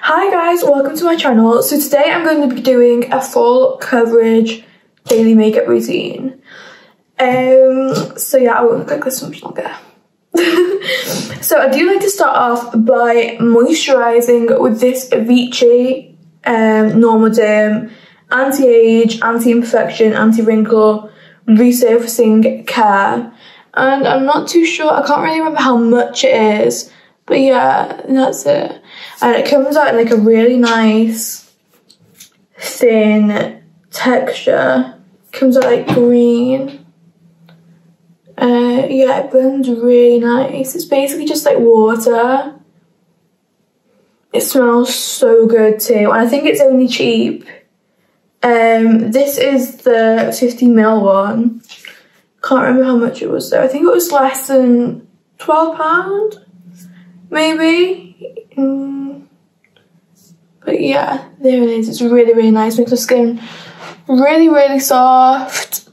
Hi guys, welcome to my channel. So today I'm going to be doing a full coverage daily makeup routine. So yeah, I won't look like this much longer. So I do like to start off by moisturising with this Vichy Normal Derm Anti-Age, Anti-Imperfection, Anti-Wrinkle Resurfacing Care. And I'm not too sure, I can't really remember how much it is, but yeah, that's it. And it comes out in like a really nice thin texture. Comes out like green. Yeah, it blends really nice. It's basically just like water. It smells so good too, and I think it's only cheap. This is the 50ml one. Can't remember how much it was though. I think it was less than £12, maybe. But yeah, there it is. It's really, really nice. Makes my skin really, really soft.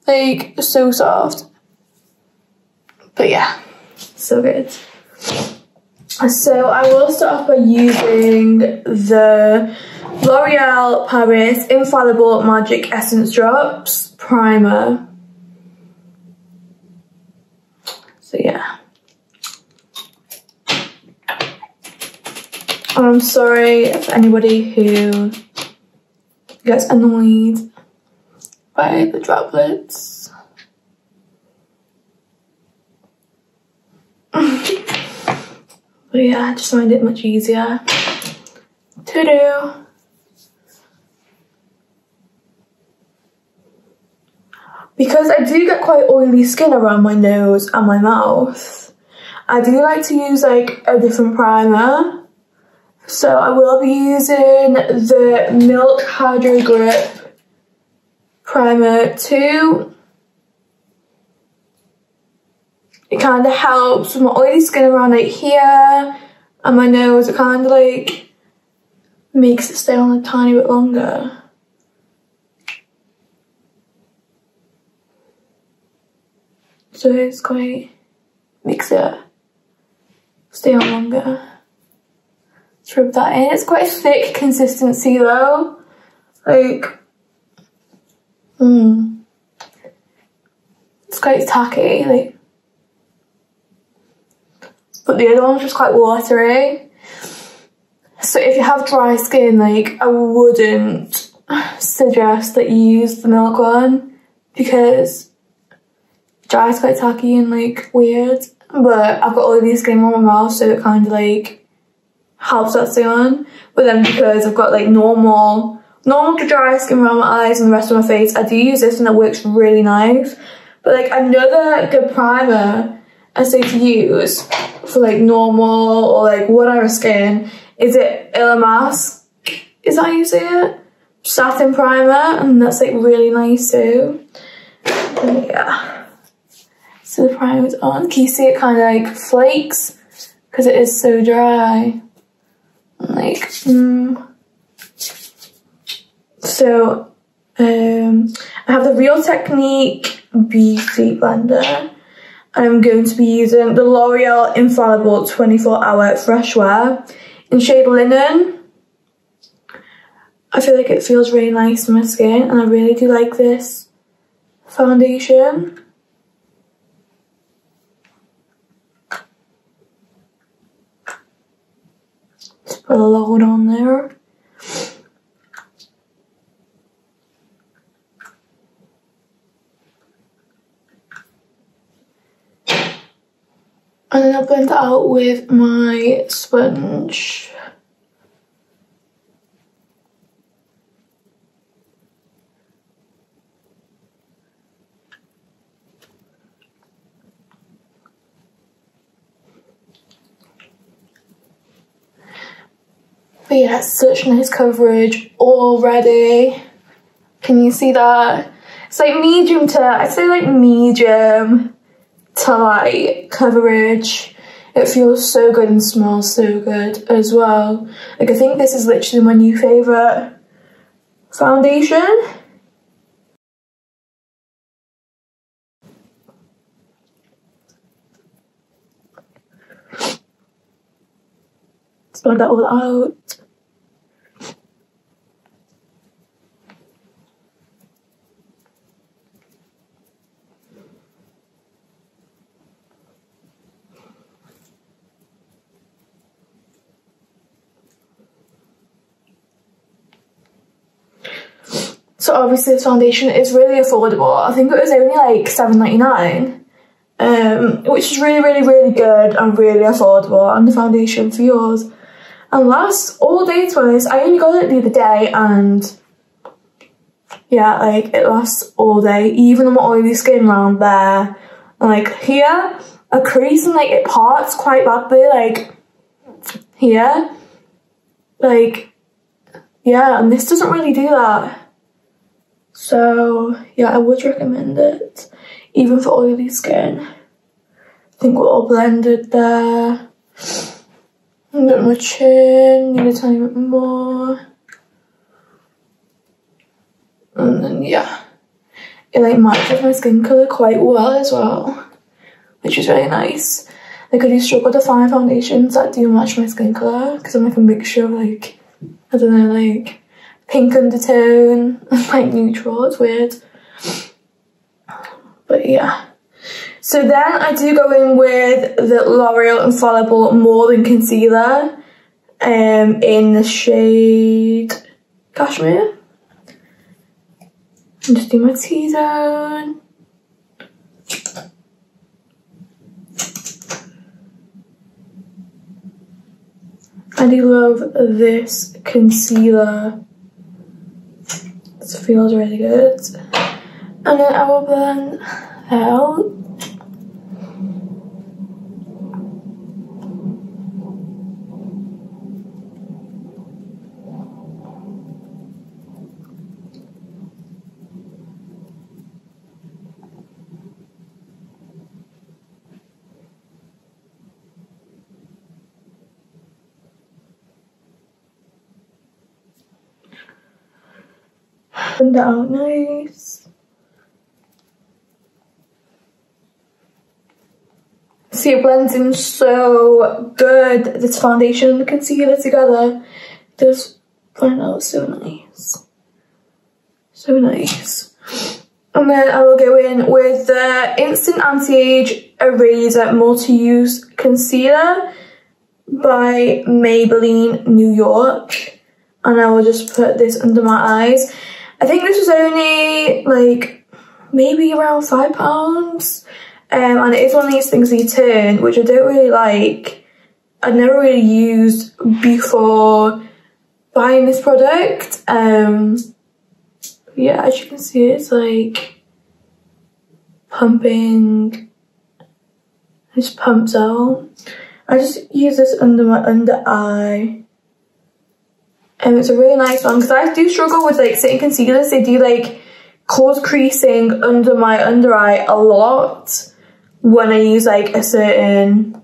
Like, so soft. But yeah, so good. So I will start off by using the L'Oreal Paris Infallible Magic Essence Drops Primer. So yeah. I'm sorry for anybody who gets annoyed by the droplets. But yeah, I just find it much easier to do. Because I do get quite oily skin around my nose and my mouth, I do like to use like a different primer. So I will be using the Milk Hydro Grip Primer too. It kind of helps with my oily skin around like here and my nose. It kind of like makes it stay on a tiny bit longer. So it's quite, makes it stay on longer. Let's rub that in. It's quite a thick consistency though. Like, it's quite tacky, like. But the other one's just quite watery. So if you have dry skin, like, I wouldn't suggest that you use the Milk one because dry is quite tacky and like weird. But I've got oily skin on my mouth, so it kind of like helps that stay on. But then because I've got like normal to dry skin around my eyes and the rest of my face, I do use this and it works really nice. But like another good primer I say to use for like normal or like whatever skin is it Illamas. Is that how you say it? Satin primer, and that's like really nice too. And yeah. So the primer's on. Can you see it kind of like flakes? Because it is so dry. Like, So, I have the Real Technique Beauty Blender. I'm going to be using the L'Oreal Infallible 24-Hour Fresh Wear in shade Linen. I feel like it feels really nice on my skin, and I really do like this foundation. Just put a load on there. And then I'll blend it out with my sponge. But yeah, it's such nice coverage already. Can you see that? It's like medium to, I'd say like medium to light coverage. It feels so good and smells so good as well. Like, I think this is literally my new favourite foundation. Let's blend that all out. So obviously this foundation is really affordable. I think it was only like $7.99, which is really, really, really good and really affordable. And the foundation for yours and lasts all day twice. I only got it the other day and yeah, like it lasts all day, even on my oily skin around there. And like here, a crease and like it parts quite badly, like here. Like, yeah, and this doesn't really do that. So yeah, I would recommend it, even for oily skin. I think we're all blended there. A bit on my chin, need a tiny bit more. And then yeah, it like matches my skin colour quite well as well, which is really nice. Like I do struggle to find foundations that do match my skin colour because I'm like a mixture of like, I don't know, like pink undertone and like neutral. It's weird. But yeah. So then I do go in with the L'Oreal Infallible More Than Concealer in the shade Cashmere. And just do my T-zone. I do love this concealer. It feels really good. And then I will blend out. Blend it out nice. See, it blends in so good. This foundation and the concealer together does blend out so nice. So nice. And then I will go in with the Instant Anti-Age Eraser Multi-Use Concealer by Maybelline New York. And I will just put this under my eyes. I think this was only like maybe around £5. And it is one of these things that you turn, which I don't really like. I'd never really used before buying this product. Yeah, as you can see, it's like pumping. It just pumps out. I just use this under my under eye. And it's a really nice one because I do struggle with like certain concealers. They do like cause creasing under my under eye a lot when I use like a certain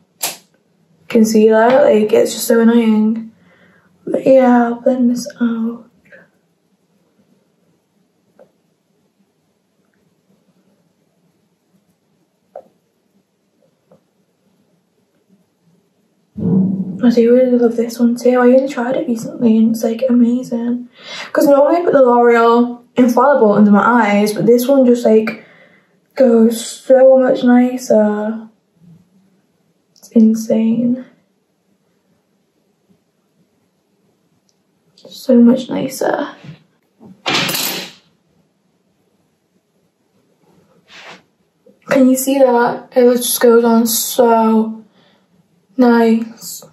concealer. Like it's just so annoying. But yeah, I'll blend this out. I do really love this one too. I only tried it recently and it's like amazing. Because normally I put the L'Oreal Infallible under my eyes, but this one just like goes so much nicer. It's insane. So much nicer. Can you see that? It just goes on so nice.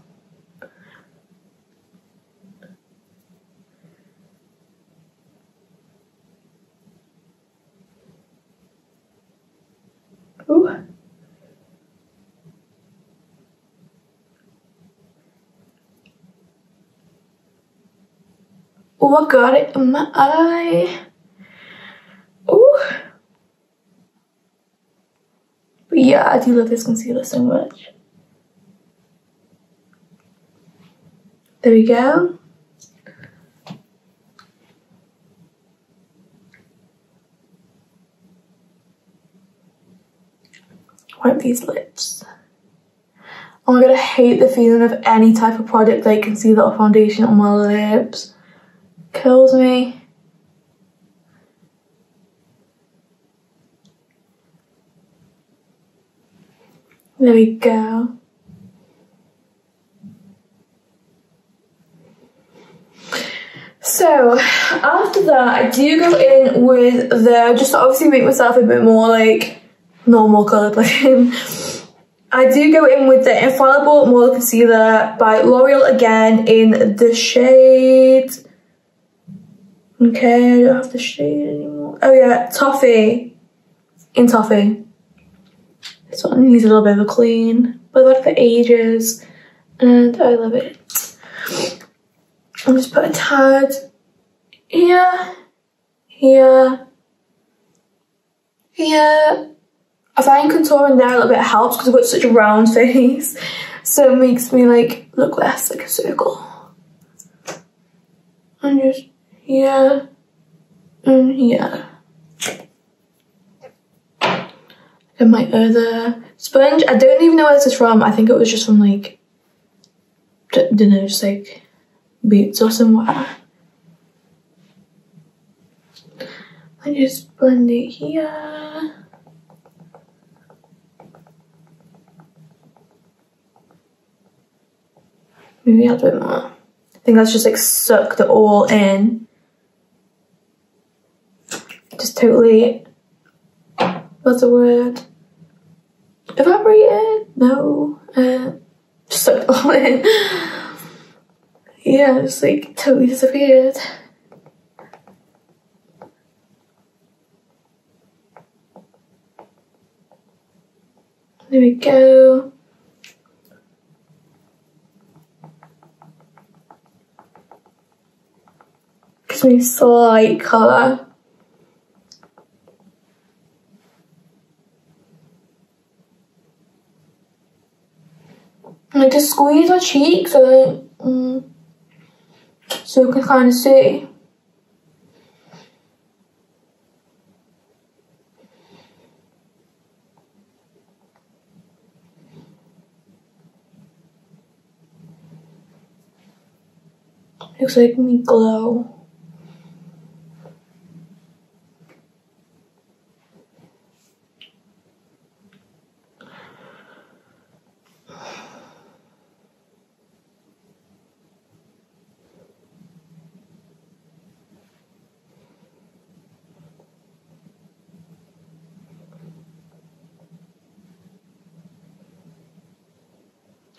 Ooh. Oh, I got it in my eye. Ooh. But yeah, I do love this concealer so much. There we go. Wipe these lips. Oh my god, I hate the feeling of any type of product like concealer or foundation on my lips. Kills me. There we go. So after that, I do go in with the, just to obviously make myself a bit more like normal coloured looking, I do go in with the Infallible Mauve Concealer by L'Oreal again in the shade, okay, I don't have the shade anymore. Oh yeah, Toffee, in Toffee. This one needs a little bit of a clean, but I've had it for ages and I love it. I'm just put a tad here, here, here. I find contouring there a little bit helps because I've got such a round face, so it makes me like look less like a circle. And just here and here. And my other sponge, I don't even know where this is from. I think it was just from like, don't know, just like Boots or somewhere. I just blend it here. Maybe a bit more. I think that's just like sucked it all in. Just totally, what's the word? Evaporated? No. Just sucked it all in. Yeah, just like totally disappeared. There we go. Gives me a slight colour. And I just squeeze my cheek so so you can kind of see. Looks like me glow.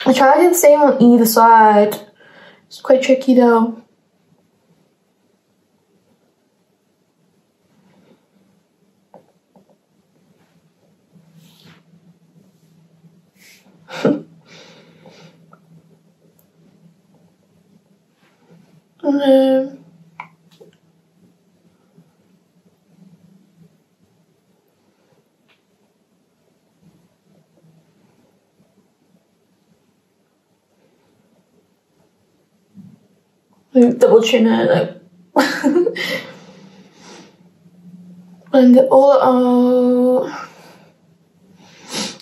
I tried to do the same on either side. It's quite tricky though. And then double chin it, like blend it all out.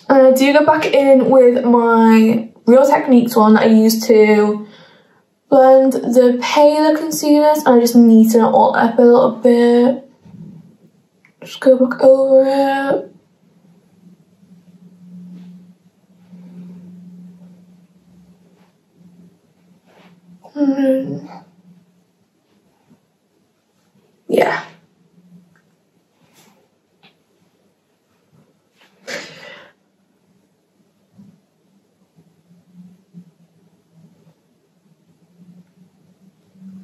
And I do go back in with my Real Techniques one that I used to blend the paler concealers, and I just neaten it all up a little bit. Just go back over it. Yeah.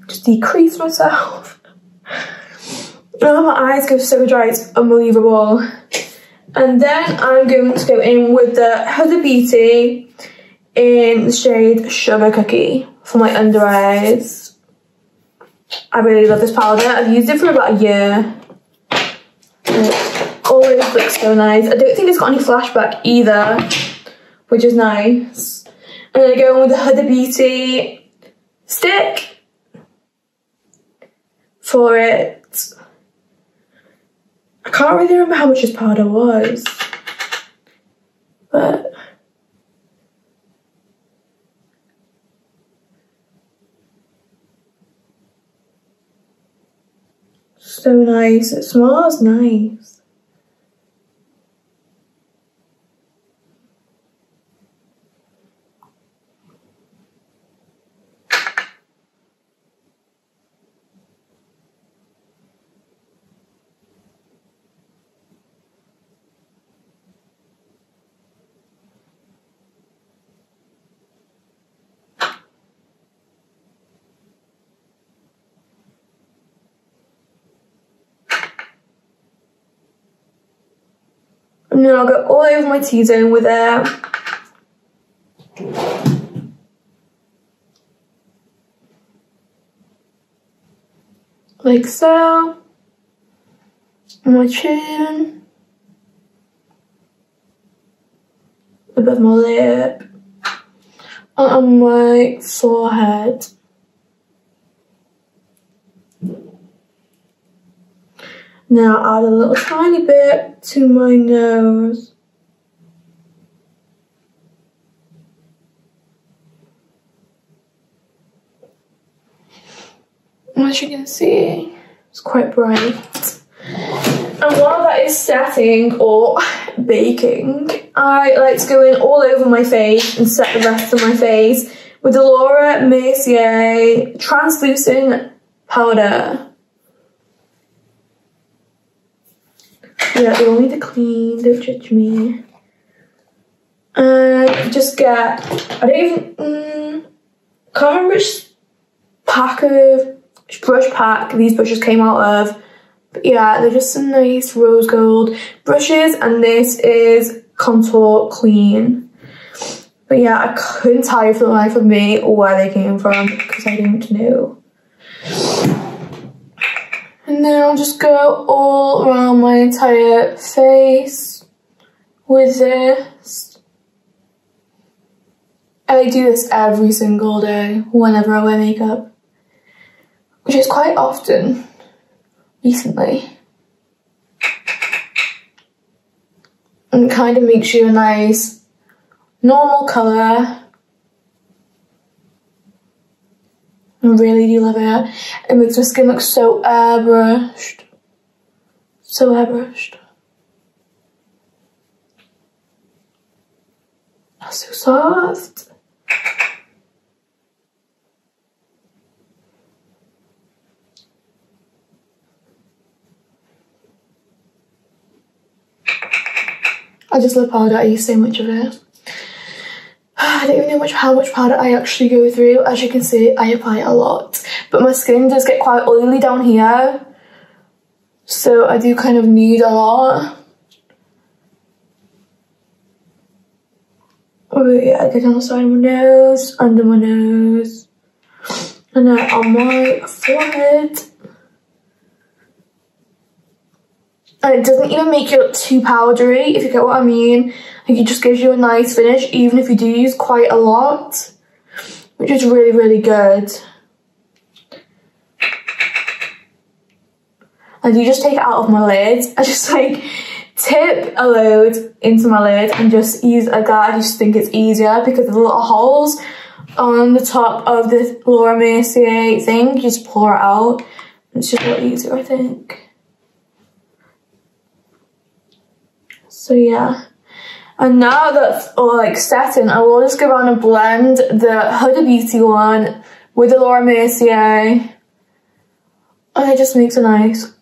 Just decrease myself. Oh, my eyes go so dry, it's unbelievable. And then I'm going to go in with the Huda Beauty in the shade Sugar Cookie for my under eyes. I really love this powder. I've used it for about a year. It always looks so nice. I don't think it's got any flashback either, which is nice. And then I go in with the Huda Beauty stick for it. I can't really remember how much this powder was, but so nice. It smells nice. And then I'll go all over my T-zone with it. Like so. On my chin. Above my lip. And on my forehead. Now add a little tiny bit to my nose. As you can see, it's quite bright. And while that is setting or baking, I like to go in all over my face and set the rest of my face with the Laura Mercier Translucent Powder. Yeah, you all need to clean, don't judge me. And just get, I don't even, can't remember which brush pack these brushes came out of. But yeah, they're just some nice rose gold brushes, and this is Contour Clean. But yeah, I couldn't tell you for the life of me where they came from because I don't know. And then I'll just go all around my entire face with this. I do this every single day whenever I wear makeup, which is quite often recently. And it kind of makes you a nice normal colour. I really do love it. It makes my skin look so airbrushed. So airbrushed. That's so soft. I just love powder. I use so much of it. I don't even know how much powder I actually go through. As you can see, I apply a lot. But my skin does get quite oily down here. So I do kind of need a lot. Oh yeah, I get on the side of my nose, under my nose. And then on my forehead. And it doesn't even make it look too powdery, if you get what I mean. Like, it just gives you a nice finish, even if you do use quite a lot, which is really, really good. And you just take it out of my lid. I just like tip a load into my lid and just use a guide. I just think it's easier because of the little holes on the top of the Laura Mercier thing. You just pour it out. It's just a lot easier, I think. So yeah, and now that's all like setting, I will just go around and blend the Huda Beauty one with the Laura Mercier, and it just makes a nice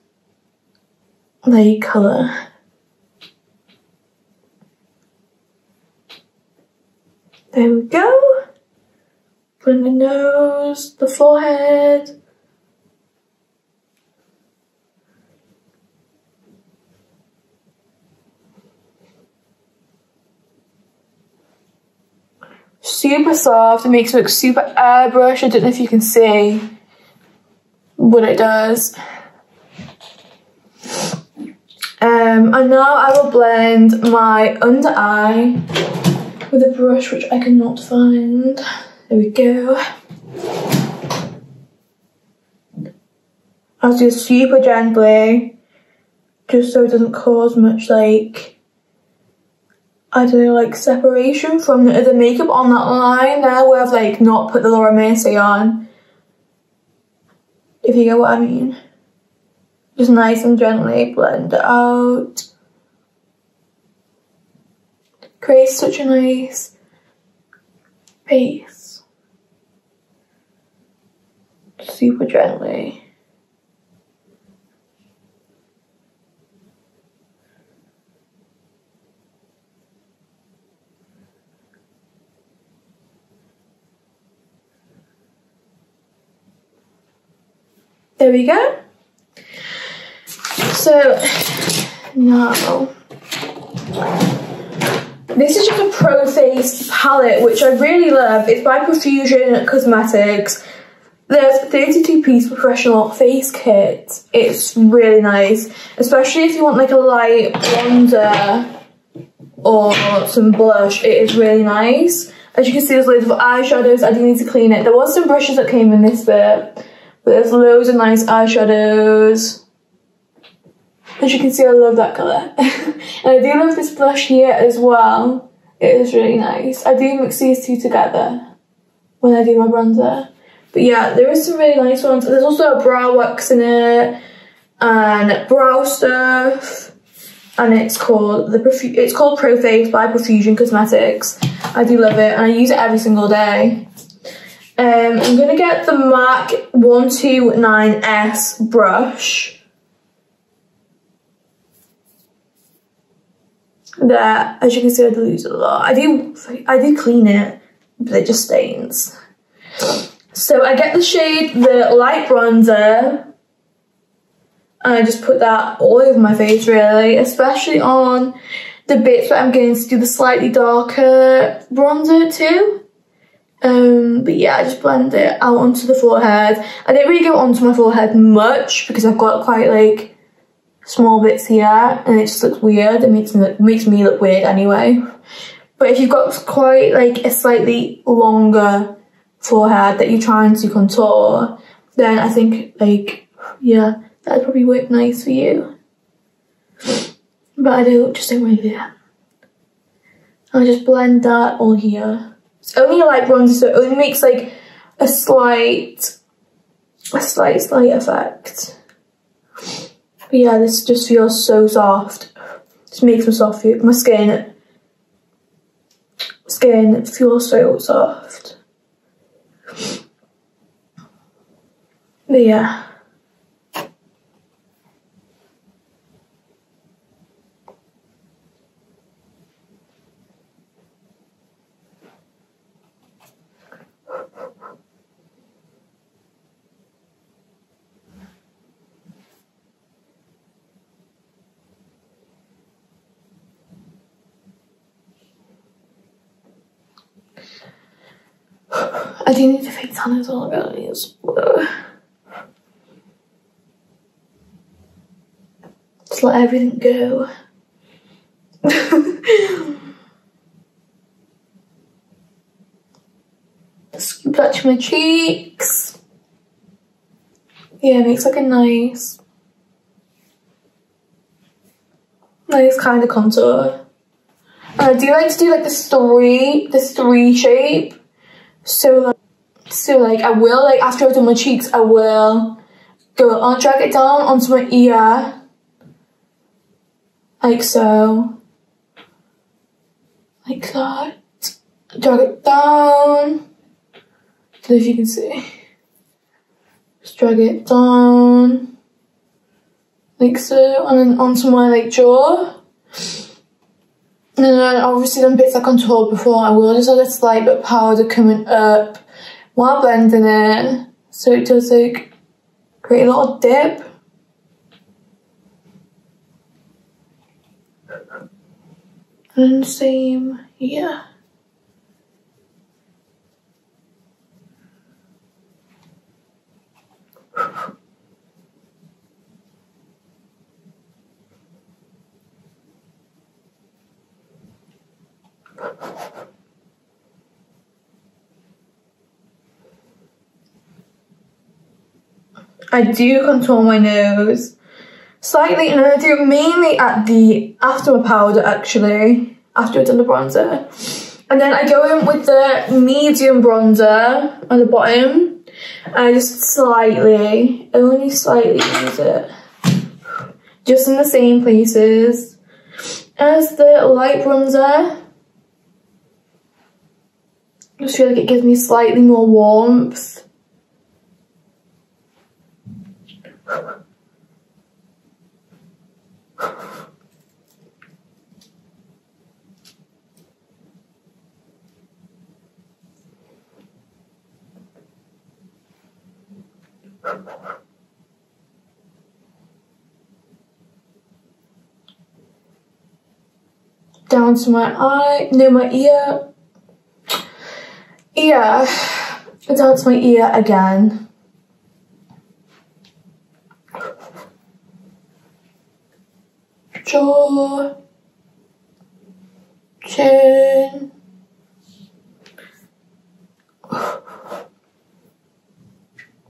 like colour. There we go. Blend the nose, the forehead. Super soft, it makes it look super airbrush. I don't know if you can see what it does. And now I will blend my under eye with a brush which I cannot find. There we go. I'll do it super gently, just so it doesn't cause much like, I don't know, like separation from the other makeup on that line there where I've like not put the Laura Mercier on. If you get what I mean. Just nice and gently blend it out. Creates such a nice base. Super gently. There we go. So now This is just a Pro Face palette, which I really love. It's by Profusion Cosmetics. There's a 32-piece professional face kit. It's really nice, especially if you want like a light bronzer or some blush. It is really nice. As you can see, there's loads of eyeshadows. I do need to clean it. There was some brushes that came in this bit, but there's loads of nice eyeshadows. As you can see, I love that colour. And I do love this blush here as well. It is really nice. I do mix these two together when I do my bronzer. But yeah, there is some really nice ones. There's also a brow wax in it and brow stuff. And it's called Pro Face by Profusion Cosmetics. I do love it and I use it every single day. I'm gonna get the MAC 129S brush. There, as you can see, I do use it a lot. I do clean it, but it just stains. So I get the shade, the light bronzer, and I just put that all over my face really, especially on the bits that I'm going to do the slightly darker bronzer too. But yeah, I just blend it out onto the forehead. I don't really go onto my forehead much because I've got quite like small bits here and it just looks weird. It makes me look weird anyway. But if you've got quite like a slightly longer forehead that you're trying to contour, then I think like, yeah, that'd probably work nice for you. But I just don't really do that. I'll just blend that all here. It's only a light bronzer, so it only makes like a slight effect. But yeah, this just feels so soft. Just makes me soft. My skin feels so soft. But yeah. I do need to fake tan as well, guys. Just let everything go. Scoop that to my cheeks. Yeah, it makes like a nice kind of contour. And I do like to do like this three shape. So like I will, like after I've done my cheeks, I will drag it down onto my ear, like so, like that. Drag it down. I don't know if you can see. Just drag it down, like so, and then onto my like jaw. And then obviously them bits I contoured before, I will just add a slight bit of powder coming up while blending it, so it does like create a little dip. And then same here. I do contour my nose slightly, and I do it mainly after my powder actually, after I've done the bronzer. And then I go in with the medium bronzer on the bottom. I just only slightly use it. Just in the same places as the light bronzer. I just feel like it gives me slightly more warmth. down to my eye, no, my ear, down to my ear again. Jaw, chin.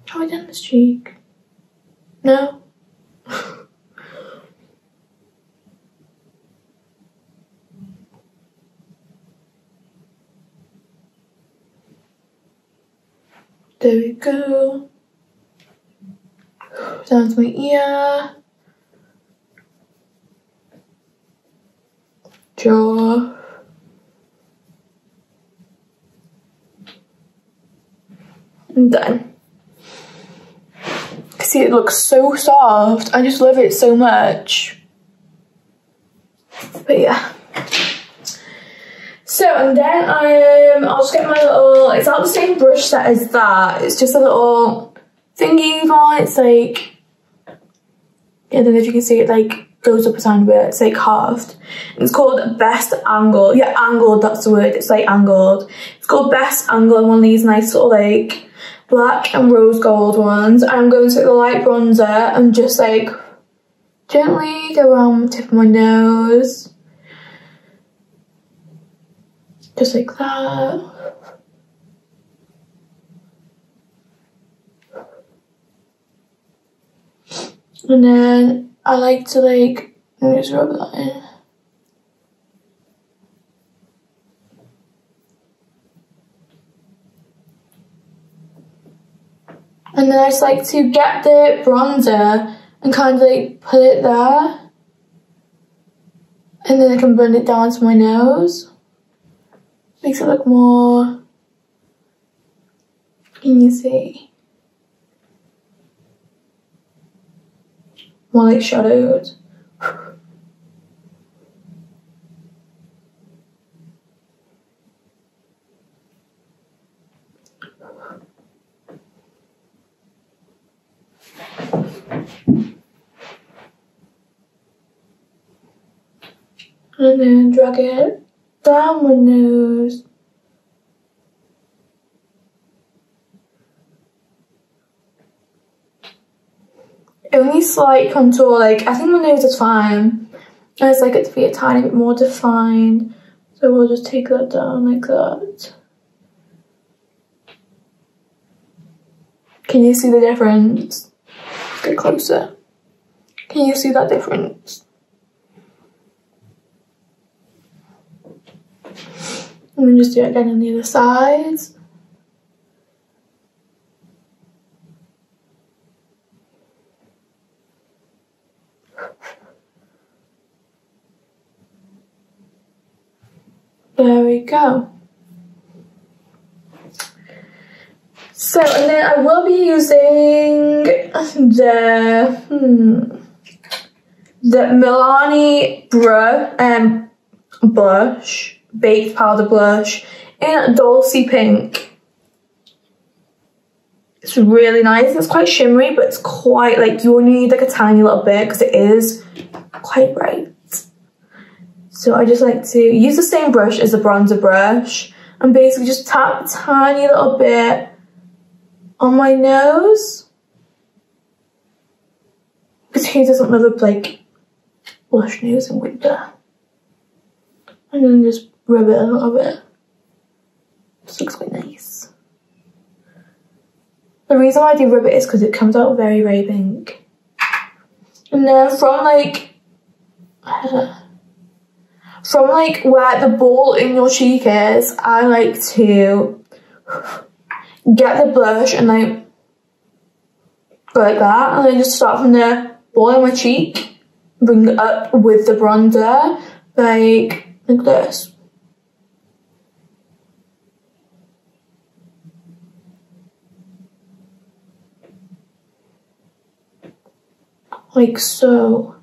Have I done this cheek? No? There we go. Down to my ear. Jaw. And done. See, it looks so soft. I just love it so much. But yeah. So, and then I'll just get my little, it's not the same brush set as that. It's just a little thingy one. It's like, I don't know if you can see it, like goes up a tiny bit. It's like carved. And it's called Best Angle. Yeah, angled, that's the word. It's like angled. It's called Best Angle, and one of these nice little like black and rose gold ones. And I'm going to take the light bronzer and just like gently go around the tip of my nose. Just like that. And then I like to like, let me just rub that in. And then I just like to get the bronzer and kind of like put it there. And then I can blend it down to my nose. Makes it look more, can you see? More like shadowed. And then drag it down my nose. Only slight contour, like I think my nose is fine. I just like it to be a tiny bit more defined. So we'll just take that down like that. Can you see the difference? Get closer. Can you see that difference? And then just do it again on the other side. There we go. So, and then I will be using the Milani blush, baked powder blush in Dulce Pink. It's really nice. It's quite shimmery, but it's quite like, you only need like a tiny little bit because it is quite bright. So I just like to use the same brush as the bronzer brush and basically just tap a tiny little bit on my nose. Because who doesn't love a like blush nose in winter? And then just rub it a little bit. This looks quite nice. The reason why I do rub it is because it comes out very, very pink. And then from like where the ball in your cheek is, I like to get the blush and like go like that, and then just start from the ball in my cheek, bring it up with the bronzer, like this. Like so.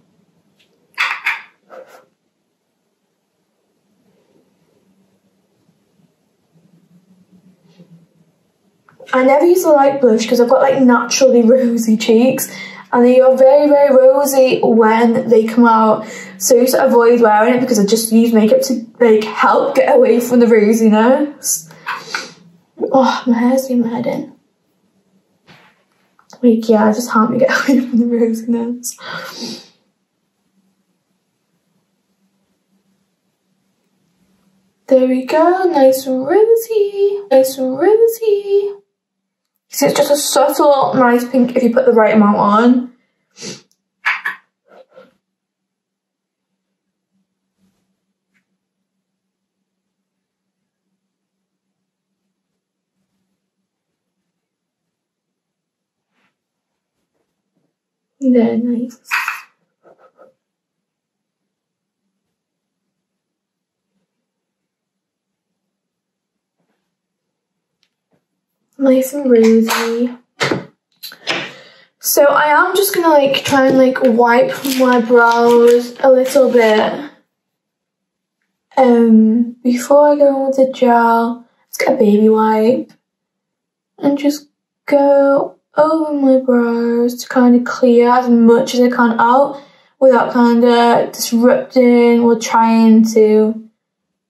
I never use a light blush because I've got like naturally rosy cheeks, and they are very, very rosy when they come out. So I used to avoid wearing it because I just use makeup to like help get away from the rosiness. Oh, my hair's doing my head in. Like, yeah, just help me get away from the rosiness. There we go, nice and rosy, nice and rosy. See, it's just a subtle, nice pink if you put the right amount on. There, nice. Nice and rosy. So I am just gonna like try and like wipe my brows a little bit before I go on with the gel. Let's get a baby wipe and just go over my brows to kind of clear as much as I can out without kind of disrupting or trying to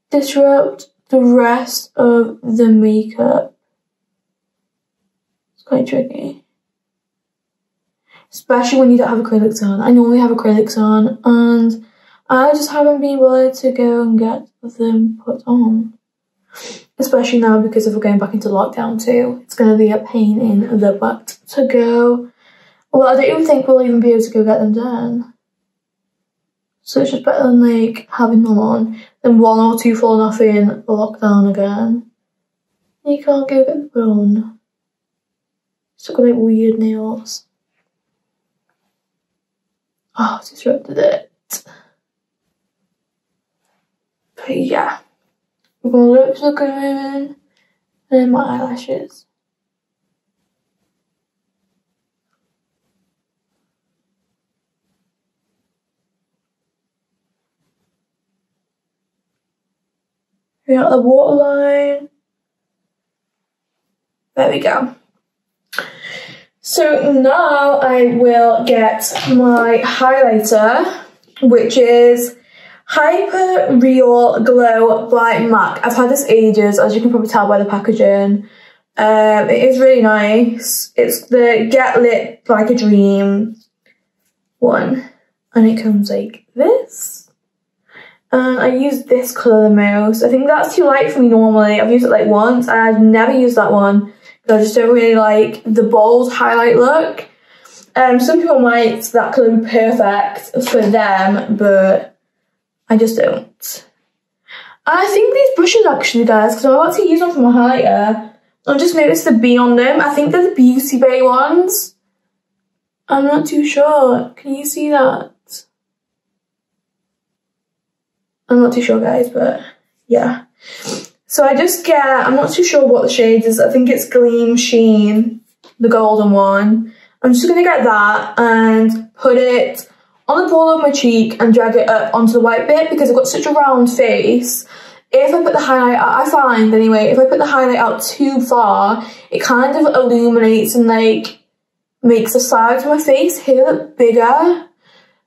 disrupt the rest of the makeup. It's quite tricky, especially when you don't have acrylics on. I normally have acrylics on and I just haven't been willing to go and get them put on. Especially now because if we're going back into lockdown too, it's going to be a pain in the butt to go. Well, I don't even think we'll even be able to go get them done. So it's just better than like having them on than one or two falling off in lockdown again. You can't go get them done. Still got like weird nails. Oh, I disrupted it. But yeah. My lips are going, and then my eyelashes. We got the waterline. There we go. So now I will get my highlighter, which is Hyper Real Glow by MAC. I've had this ages, as you can probably tell by the packaging. It is really nice. It's the Get Lit Like a Dream one. And it comes like this. And I use this colour the most. I think that's too light for me normally. I've used it like once and I've never used that one. Because I just don't really like the bold highlight look. Some people might, that colour be perfect for them, but I just don't. I think these brushes actually, guys, because I'm about to use them for my highlighter, I've just noticed the B on them. I think they're the Beauty Bay ones. I'm not too sure. Can you see that? I'm not too sure, guys, but yeah. So I just get, I'm not too sure what the shade is. I think it's Gleam Sheen, the golden one. I'm just going to get that and put it on the ball of my cheek and drag it up onto the white bit because I've got such a round face. If I put the highlight out, I find anyway, if I put the highlight out too far, it kind of illuminates and like makes the sides of my face here look bigger.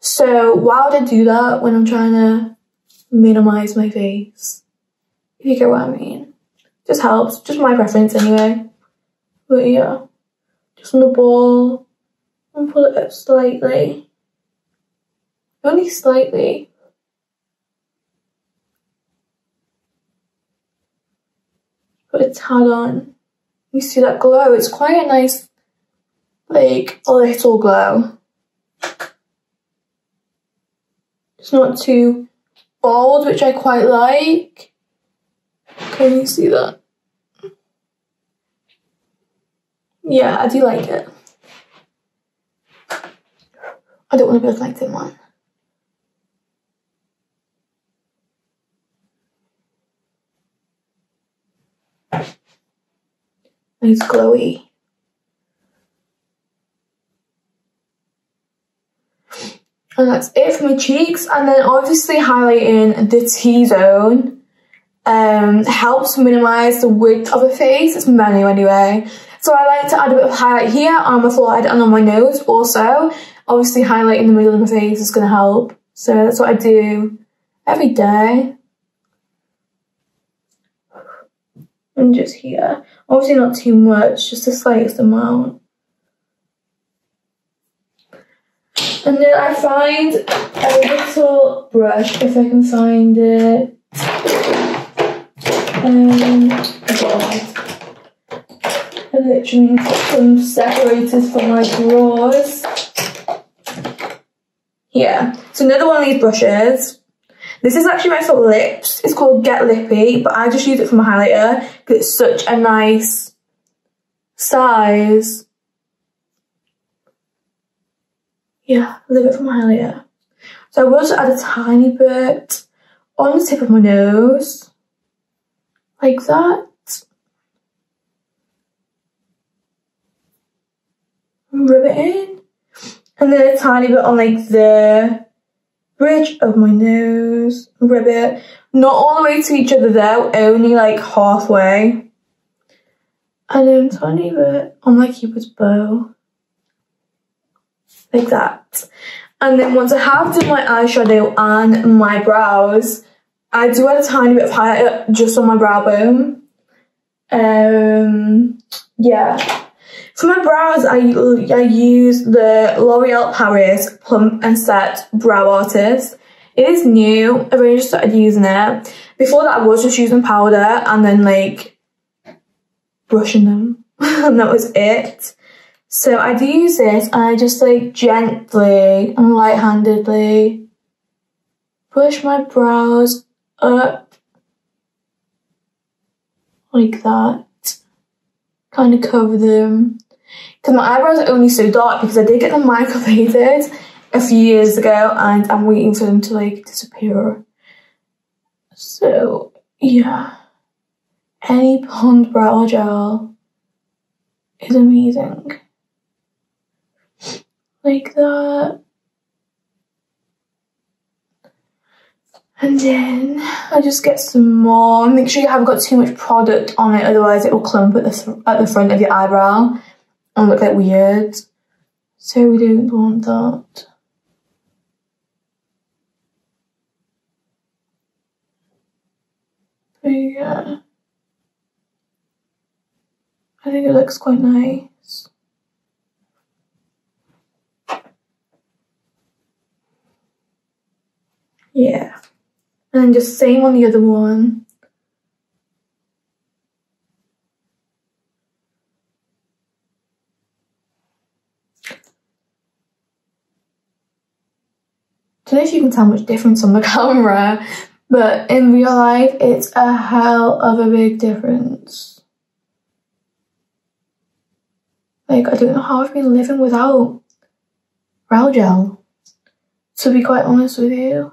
So why would I do that when I'm trying to minimize my face? If you get what I mean. Just helps, just my preference anyway. But yeah, just on the ball and pull it up slightly. Only slightly. Put a tad on. You see that glow? It's quite a nice, like, a little glow. It's not too bold, which I quite like. Can you see that? Yeah, I do like it. I don't want to be like that one. It's glowy. And that's it for my cheeks. And then obviously highlighting the T-zone helps minimize the width of a face. It's manual anyway. So I like to add a bit of highlight here on my forehead and on my nose also. obviously highlighting the middle of my face is going to help. So that's what I do every day. And just here. Obviously not too much, just the slightest amount. And then I find a little brush, if I can find it. God. I literally need to put them separated from my drawers. Yeah, so another one of these brushes. This is actually meant for lips. It's called Get Lippy, but I just use it for my highlighter because it's such a nice size. Yeah, I love it for my highlighter. So I will just add a tiny bit on the tip of my nose, like that. And rub it in. And then a tiny bit on like the bridge of my nose. Rub it. Not all the way to each other though, only like halfway. And then a tiny bit on my Cupid's bow. Like that. And then once I have done my eyeshadow and my brows, I do add a tiny bit of highlighter just on my brow bone. Yeah. For my brows, I use the L'Oreal Paris Plump and Set Brow Artist. It is new. I've only just started using it. Before that, I was just using powder and then like brushing them. And that was it. So I do use this and I just like gently and light-handedly brush my brows up like that. Kind of cover them. Because my eyebrows are only so dark because I did get them microbladed a few years ago and I'm waiting for them to like disappear. So yeah, any Pond brow gel is amazing. Like that. And then I just get some more. Make sure you haven't got too much product on it, otherwise it will clump at the front of your eyebrow and look like weird. So we don't want that. But yeah, I think it looks quite nice. Yeah. And then just same on the other one. Don't know if you can tell much difference on the camera, but in real life, it's a hell of a big difference. Like, I don't know how I've been living without brow gel, to be quite honest with you.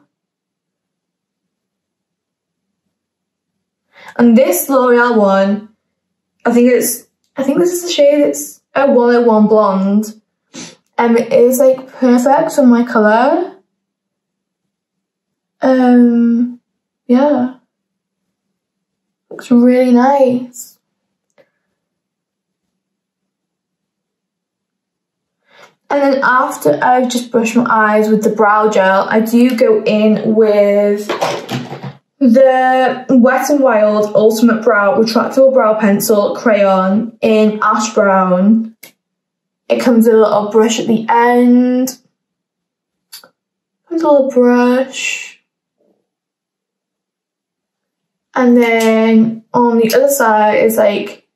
And this L'Oreal one, I think this is the shade, it's a 101 Blonde. It is like perfect for my colour. Yeah. Looks really nice. And then after I've just brushed my eyes with the brow gel, I do go in with the Wet n Wild Ultimate Brow Retractable Brow Pencil Crayon in Ash Brown. It comes with a little brush at the end. Comes a little brush. And then on the other side is like,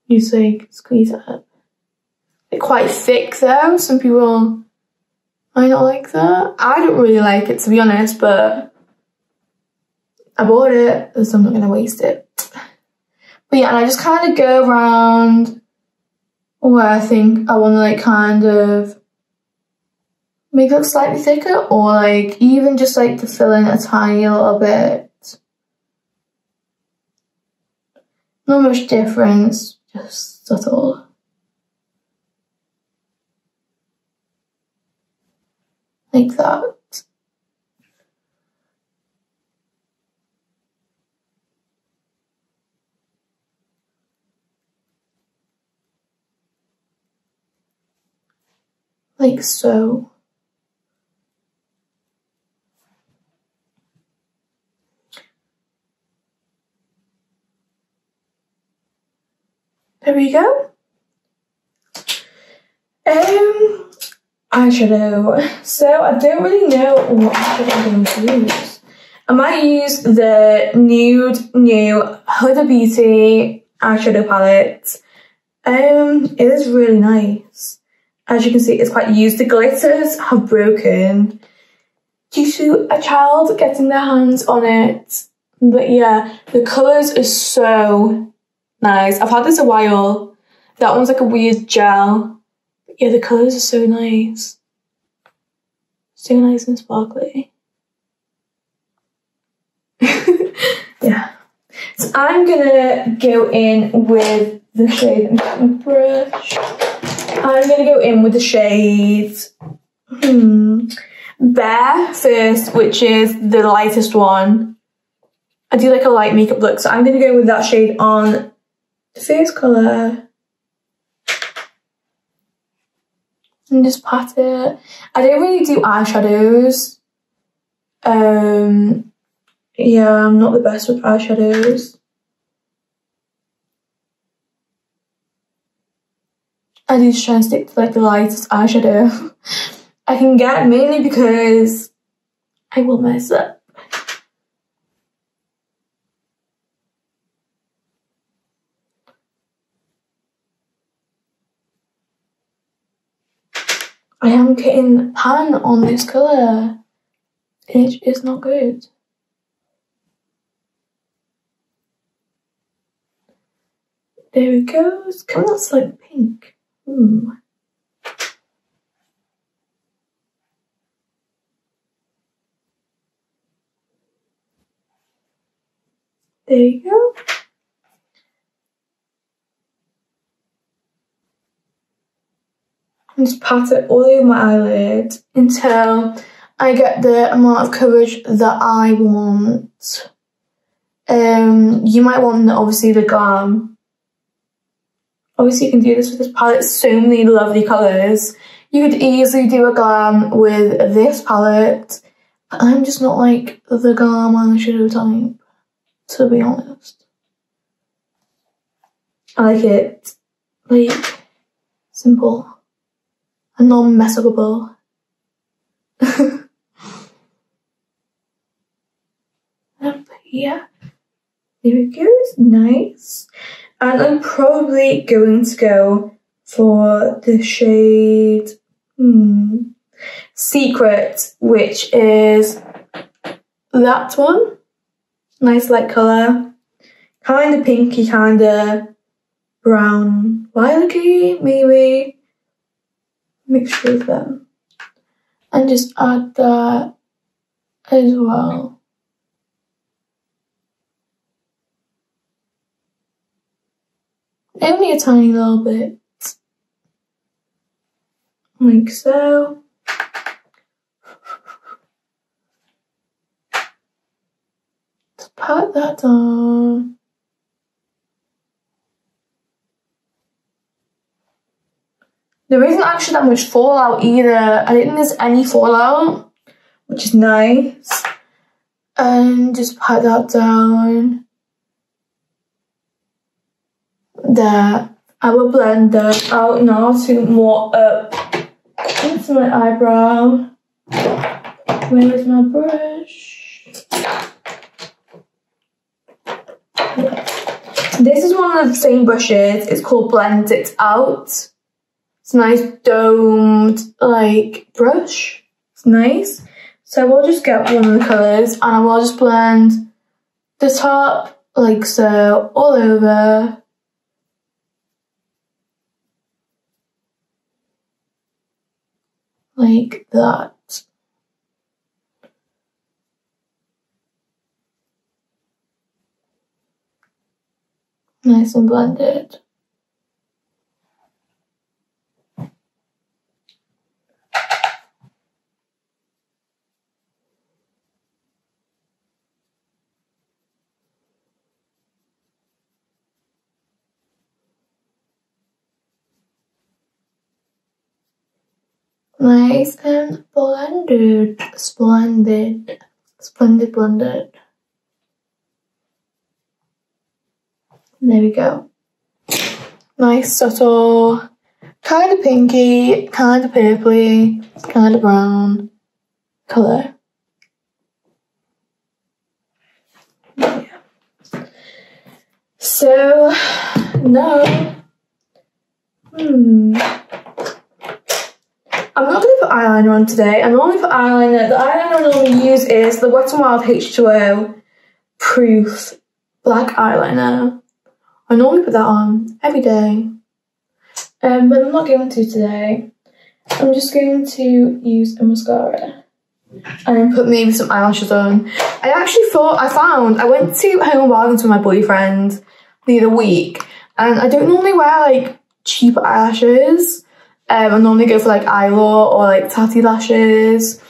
you like squeeze it up. It's quite thick though. Some people might not like that. I don't really like it, to be honest, but I bought it, so I'm not gonna waste it. But yeah, and I just kind of go around where I think I want to like kind of make it look slightly thicker, or like even just like to fill in a tiny little bit. Not much difference, just subtle. Like that. like so. There we go. Eyeshadow. So I don't really know what eyeshadow I'm going to use. I might use the Nude New Huda Beauty eyeshadow palette. It is really nice. As you can see, it's quite used. The glitters have broken due to a child getting their hands on it. But yeah, the colours are so nice. I've had this a while. That one's like a weird gel. But yeah, the colours are so nice. So nice and sparkly. Yeah. So I'm gonna go in with the shade, let me get my brush. I'm gonna go in with the shade Bare first, which is the lightest one. I do like a light makeup look, so I'm gonna go with that shade on the first colour. And just pat it. I don't really do eyeshadows. Yeah, I'm not the best with eyeshadows. I do try and stick to like the lightest eyeshadow I can get, mainly because I will mess up. I am getting pan on this colour. It is not good. There it goes. Come on, that's like pink. There you go. And just pat it all over my eyelid until I get the amount of coverage that I want. You might want obviously the glam. Obviously you can do this with this palette, so many lovely colours. You could easily do a glam with this palette, but I'm just not like the glam eyeshadow type, to be honest. I like it, like, simple and non-messable. Yeah, there it goes, nice. And I'm probably going to go for the shade Secret, which is that one. Nice light colour. Kind of pinky, kind of brown, lilac-y, maybe. Mixture of them. And just add that as well. Only a tiny little bit, like so. Just pat that on. There isn't actually that much fallout either. I don't think there's any fallout, which is nice. And just pat that down. There. I will blend that out now to more up into my eyebrow. Where is my brush? Yeah. This is one of the same brushes. It's called Blend It Out. It's a nice domed like brush. It's nice. So I will just get one of the colours and I will just blend the top like so all over. Like that. Nice and blended. Nice and blended. Splendid. Splendid blended. There we go. Nice, subtle, kind of pinky, kind of purpley, kind of brown colour. Yeah. So, no. I'm not going to put eyeliner on today. I'm only put eyeliner. The eyeliner I normally use is the Wet n Wild H2O Proof Black Eyeliner. I normally put that on every day. But I'm not going to today. I'm just going to use a mascara and put maybe some eyelashes on. I went to Home Bargains with my boyfriend the other week, and I don't normally wear like cheap eyelashes. I normally go for like Eyelaw or like Tatti lashes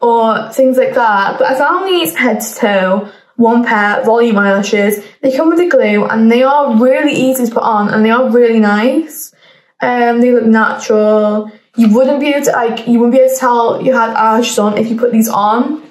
or things like that. But I found these head to toe one pair volume eyelashes. They come with a glue and they are really easy to put on and they are really nice. They look natural. You wouldn't be able to tell you had eyelashes on if you put these on.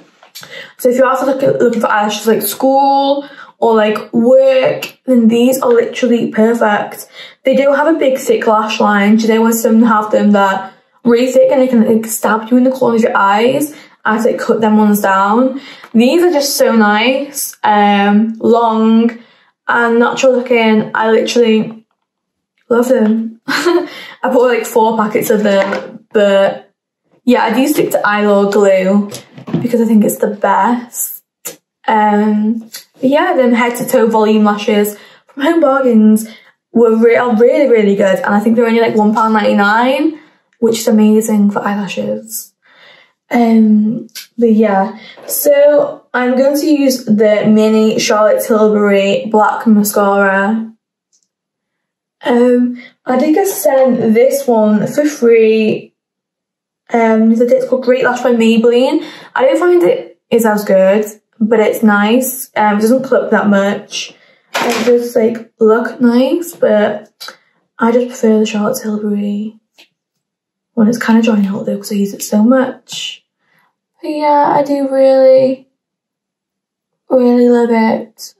So if you're also looking for eyelashes like school or like work, then these are literally perfect. They do have a big thick lash line. Do you know when some have them that are really thick and they can like stab you in the corners of your eyes? I have to like cut them ones down. These are just so nice, long and natural looking. I literally love them. I bought like 4 packets of them, but yeah, I do stick to Eyelaw glue because I think it's the best. But yeah, them head to toe volume lashes from Home Bargains are really, really good, and I think they're only like £1.99, which is amazing for eyelashes. But yeah, so I'm going to use the mini Charlotte Tilbury black mascara. I did get sent this one for free. It's called Great Lash by Maybelline. I don't find it is as good, but it's nice. It doesn't clip that much. It does like look nice, but I just prefer the Charlotte Tilbury when it's kind of drying out though because I use it so much. But yeah, I do really, really love it.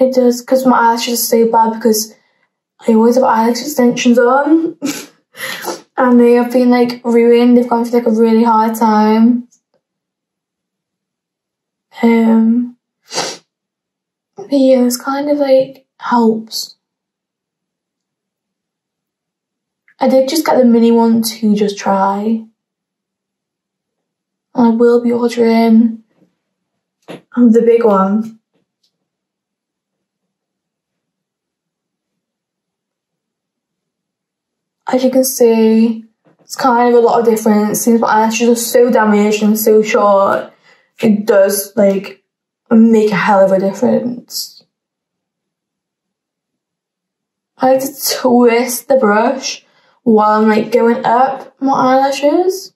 It does, because my eyelashes are so bad because I always have eyelash extensions on. And they have been like ruined. They've gone through like a really hard time. But yeah, it's kind of like helps. I did just get the mini one to just try. I will be ordering the big one. As you can see, it's kind of a lot of difference. Since my eyelashes are so damaged and so short, it does like make a hell of a difference. I like to twist the brush while I'm like going up my eyelashes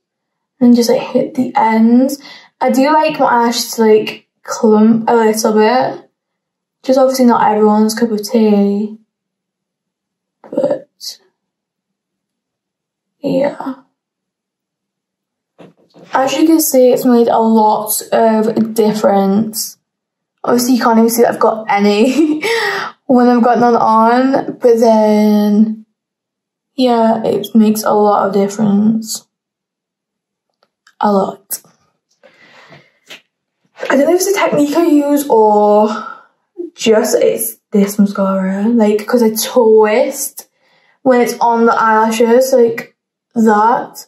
and just like hit the ends. I do like my eyelashes to like clump a little bit. Just obviously not everyone's cup of tea. But yeah. As you can see, it's made a lot of difference. Obviously, you can't even see that I've got any when I've got none on, but then, yeah, it makes a lot of difference. A lot. I don't know if it's a technique I use or just it's this mascara, like, because I twist when it's on the eyelashes, like that.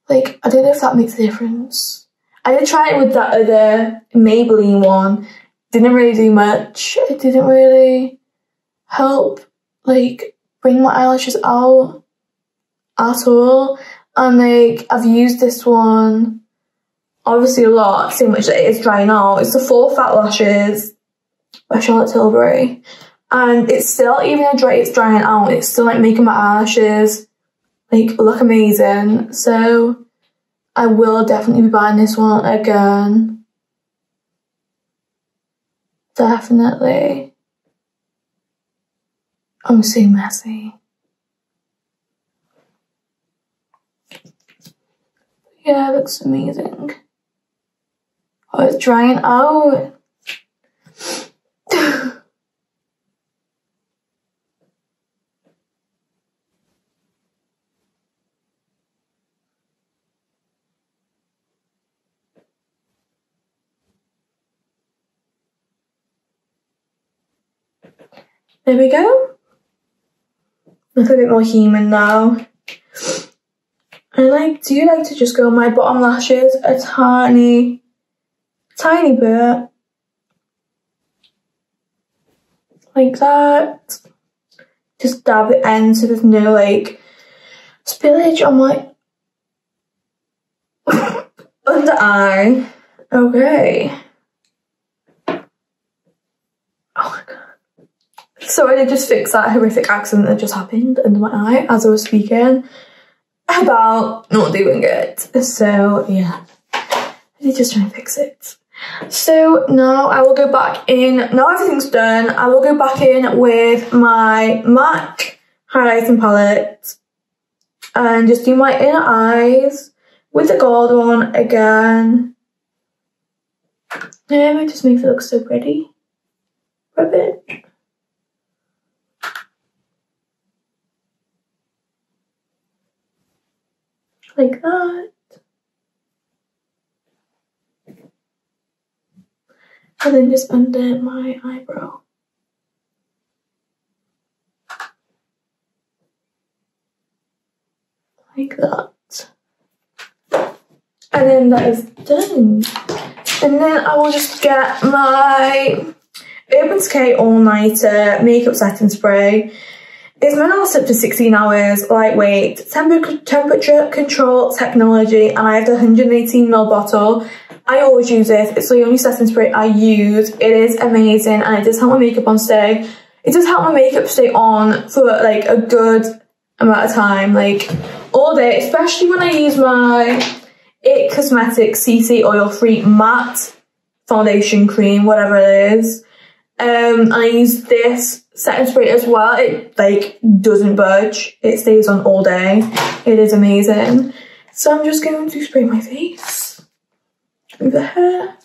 Like, I don't know if that makes a difference. I did try it with that other Maybelline one. Didn't really do much. It didn't really help, like, bring my eyelashes out at all. And, like, I've used this one, obviously a lot, so much that it's drying out. It's the 4 Fat Lashes by Charlotte Tilbury. And it's still, even though it's drying out, it's still, like, making my eyelashes like look amazing. So I will definitely be buying this one again. Definitely. I'm so messy. Yeah, it looks amazing. Oh, it's drying out. There we go. Look a bit more human now. And I do like to just go on my bottom lashes a tiny bit. Like that. Just dab the end so there's no like spillage on my under eye. Okay. Oh my god. So I did just fix that horrific accident that just happened under my eye as I was speaking about not doing it. So yeah, I did just try and fix it. So now I will go back in, now everything's done, I will go back in with my MAC highlighting palette and just do my inner eyes with the gold one again. It just makes it look so pretty. Rub it. Like that. And then just under my eyebrow. Like that. And then that is done. And then I will just get my Urban Decay All Nighter Makeup Setting Spray. It's meant to last up to 16 hours, lightweight, temperature control technology, and I have the 118ml bottle. I always use it. It's the only setting spray I use. It is amazing and it does help my makeup on stay. It does help my makeup stay on for like a good amount of time, like all day, especially when I use my IT Cosmetics CC Oil Free Matte Foundation Cream, whatever it is. And I use this setting spray as well. It like doesn't budge. It stays on all day. It is amazing. So I'm just going to spray my face with the hair.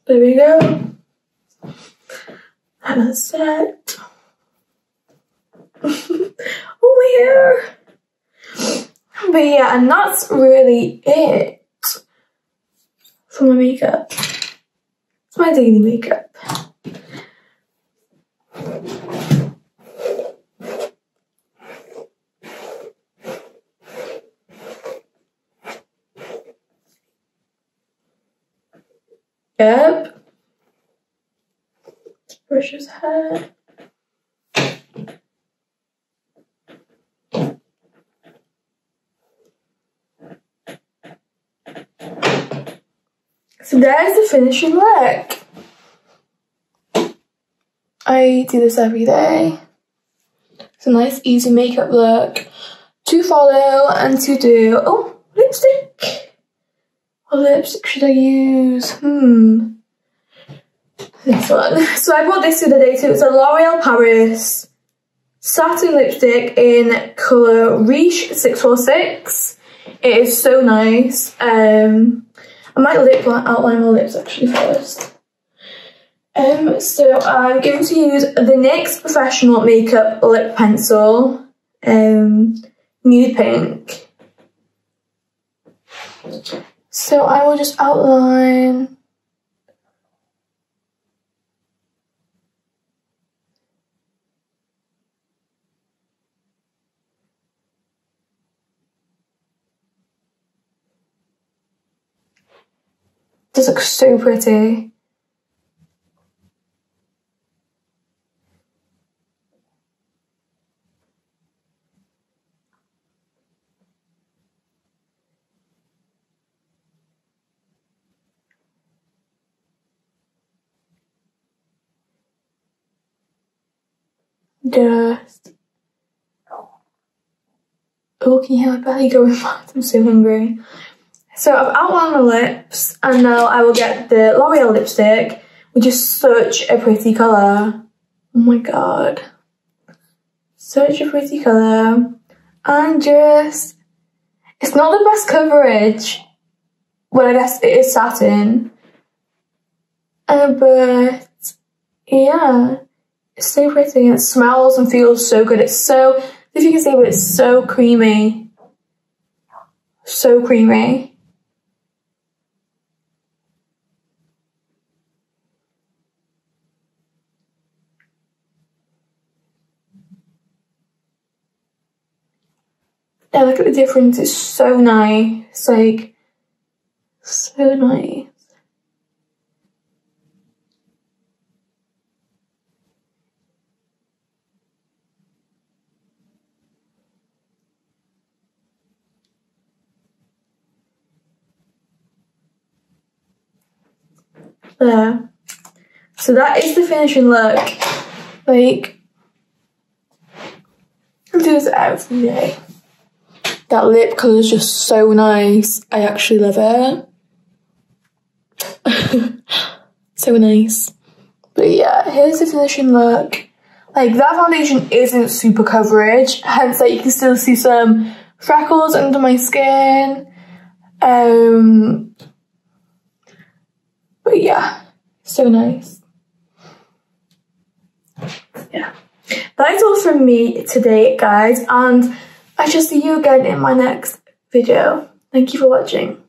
There we go. And that's set. Oh, my hair. But yeah, and that's really it for my makeup. It's my daily makeup. Yep. Let's brush his hair. So there's the finishing look. I do this every day. It's a nice easy makeup look to follow and to do. Oh, lipstick. What lipstick should I use? This one. So I bought this the other day too. It's a L'Oreal Paris satin lipstick in colour Riche 646. It is so nice. I might outline my lips actually first. So I'm going to use the NYX Professional Makeup Lip Pencil, nude pink. So I will just outline. This looks so pretty. Just. Oh, can you hear my belly going mad? I'm so hungry. So I've outlined my lips, and now I will get the L'Oreal lipstick, which is such a pretty colour. Oh my god. Such a pretty colour. And just, it's not the best coverage. Well, I guess it is satin. But yeah, it's so pretty and it smells and feels so good. It's so, if you can see, but it's so creamy. So creamy. Yeah, look at the difference. It's so nice. Like, so nice. There. So that is the finishing look. Like, I do this every day. That lip colour is just so nice. I actually love it. So nice. But yeah, here's the finishing look. Like, that foundation isn't super coverage, hence like you can still see some freckles under my skin. But yeah, so nice. Yeah. That is all from me today, guys, and I shall see you again in my next video. Thank you for watching.